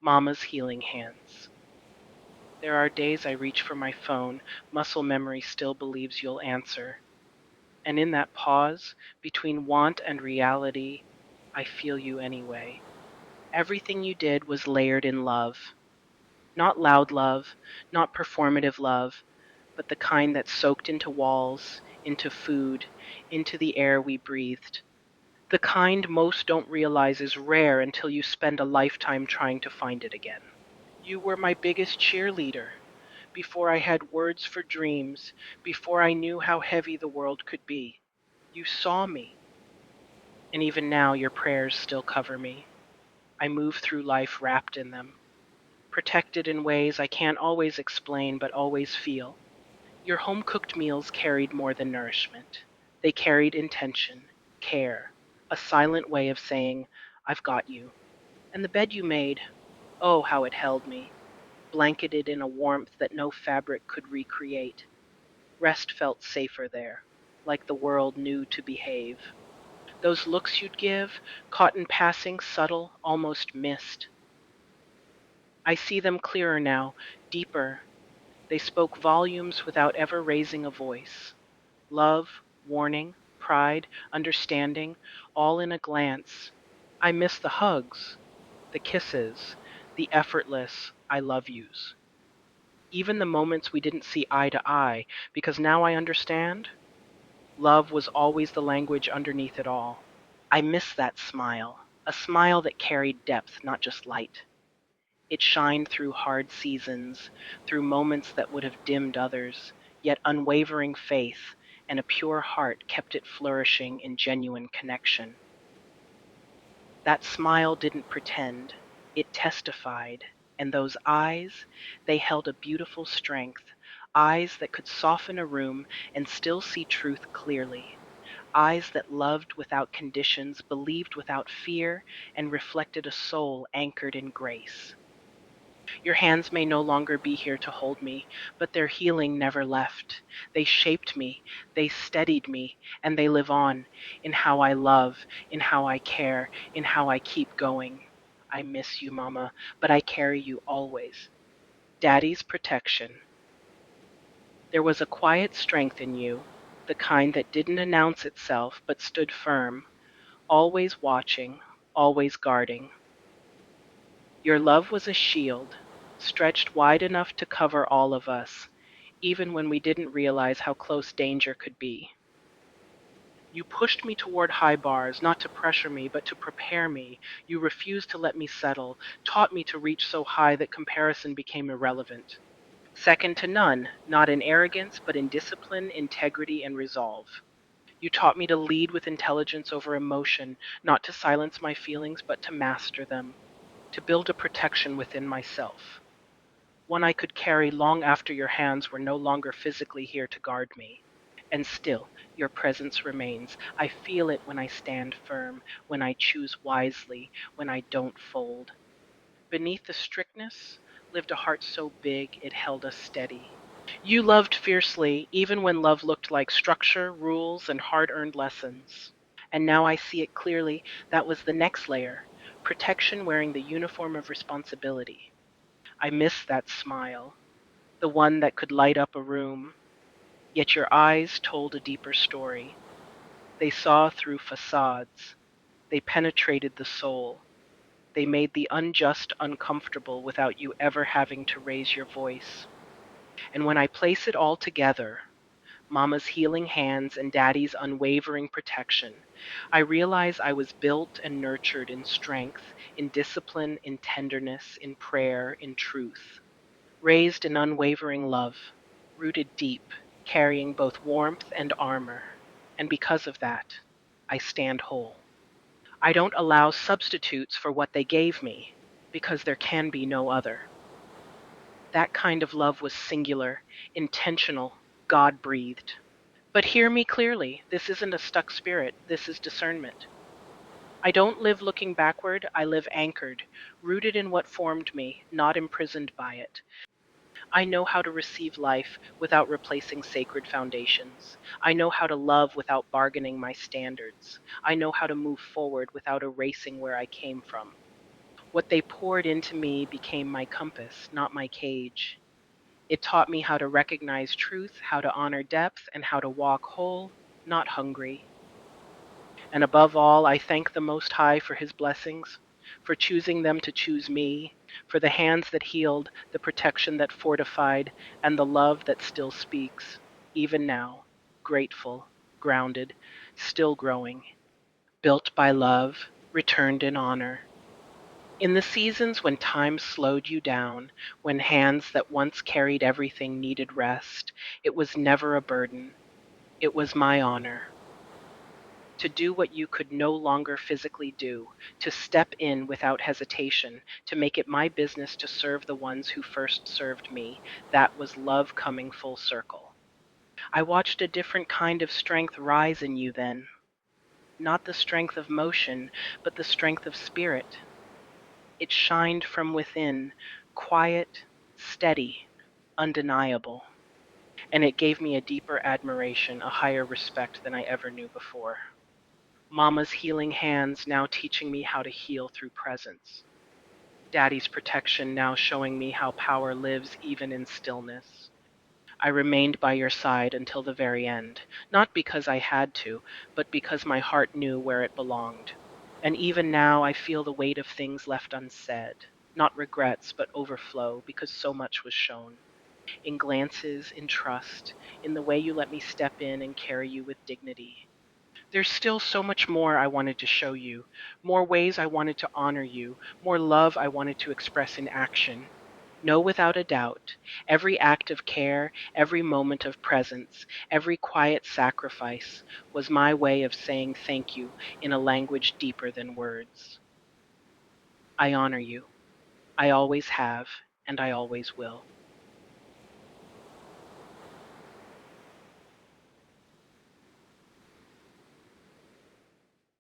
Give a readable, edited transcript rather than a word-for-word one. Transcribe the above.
Mama's healing hands. There are days I reach for my phone, muscle memory still believes you'll answer. And in that pause, between want and reality, I feel you anyway. Everything you did was layered in love. Not loud love, not performative love, but the kind that soaked into walls, into food, into the air we breathed. The kind most don't realize is rare until you spend a lifetime trying to find it again. You were my biggest cheerleader. Before I had words for dreams, before I knew how heavy the world could be. You saw me, and even now your prayers still cover me. I move through life wrapped in them, protected in ways I can't always explain but always feel. Your home-cooked meals carried more than nourishment. They carried intention, care, a silent way of saying, I've got you. And the bed you made, oh, how it held me, blanketed in a warmth that no fabric could recreate. Rest felt safer there, like the world knew to behave. Those looks you'd give, caught in passing, subtle, almost missed. I see them clearer now, deeper. They spoke volumes without ever raising a voice. Love, warning, pride, understanding, all in a glance. I miss the hugs, the kisses, the effortless I love yous. Even the moments we didn't see eye to eye, because now I understand. Love was always the language underneath it all. I miss that smile, a smile that carried depth, not just light. It shined through hard seasons, through moments that would have dimmed others, yet unwavering faith and a pure heart kept it flourishing in genuine connection. That smile didn't pretend, it testified, and those eyes, they held a beautiful strength, eyes that could soften a room and still see truth clearly, eyes that loved without conditions, believed without fear, and reflected a soul anchored in grace. Your hands may no longer be here to hold me, but their healing never left. They shaped me, they steadied me, and they live on in how I love, in how I care, in how I keep going. I miss you, Mama, but I carry you always. Daddy's protection. There was a quiet strength in you, the kind that didn't announce itself but stood firm, always watching, always guarding. Your love was a shield, stretched wide enough to cover all of us, even when we didn't realize how close danger could be. You pushed me toward high bars, not to pressure me, but to prepare me. You refused to let me settle, taught me to reach so high that comparison became irrelevant. Second to none, not in arrogance, but in discipline, integrity, and resolve. You taught me to lead with intelligence over emotion, not to silence my feelings, but to master them, to build a protection within myself, one I could carry long after your hands were no longer physically here to guard me. And still, your presence remains. I feel it when I stand firm, when I choose wisely, when I don't fold. Beneath the strictness lived a heart so big it held us steady. You loved fiercely, even when love looked like structure, rules, and hard-earned lessons. And now I see it clearly. That was the next layer, protection wearing the uniform of responsibility. I miss that smile, the one that could light up a room, yet your eyes told a deeper story. They saw through facades. They penetrated the soul. They made the unjust uncomfortable without you ever having to raise your voice. And when I place it all together, Mama's healing hands and Daddy's unwavering protection, I realize I was built and nurtured in strength, in discipline, in tenderness, in prayer, in truth. Raised in unwavering love, rooted deep, carrying both warmth and armor. And because of that, I stand whole. I don't allow substitutes for what they gave me, because there can be no other. That kind of love was singular, intentional, God breathed. But hear me clearly, this isn't a stuck spirit, this is discernment. I don't live looking backward, I live anchored, rooted in what formed me, not imprisoned by it. I know how to receive life without replacing sacred foundations. I know how to love without bargaining my standards. I know how to move forward without erasing where I came from. What they poured into me became my compass, not my cage. It taught me how to recognize truth, how to honor depth, and how to walk whole, not hungry. And above all, I thank the Most High for his blessings, for choosing them to choose me, for the hands that healed, the protection that fortified, and the love that still speaks, even now, grateful, grounded, still growing, built by love, returned in honor. In the seasons when time slowed you down, when hands that once carried everything needed rest, it was never a burden. It was my honor to do what you could no longer physically do, to step in without hesitation, to make it my business to serve the ones who first served me. That was love coming full circle. I watched a different kind of strength rise in you then. Not the strength of motion, but the strength of spirit. It shined from within, quiet, steady, undeniable. And it gave me a deeper admiration, a higher respect than I ever knew before. Mama's healing hands now teaching me how to heal through presence. Daddy's protection now showing me how power lives even in stillness. I remained by your side until the very end, not because I had to, but because my heart knew where it belonged. And even now I feel the weight of things left unsaid, not regrets, but overflow, because so much was shown. In glances, in trust, in the way you let me step in and carry you with dignity. There's still so much more I wanted to show you, more ways I wanted to honor you, more love I wanted to express in action. Know without a doubt, every act of care, every moment of presence, every quiet sacrifice was my way of saying thank you in a language deeper than words. I honor you. I always have, and I always will.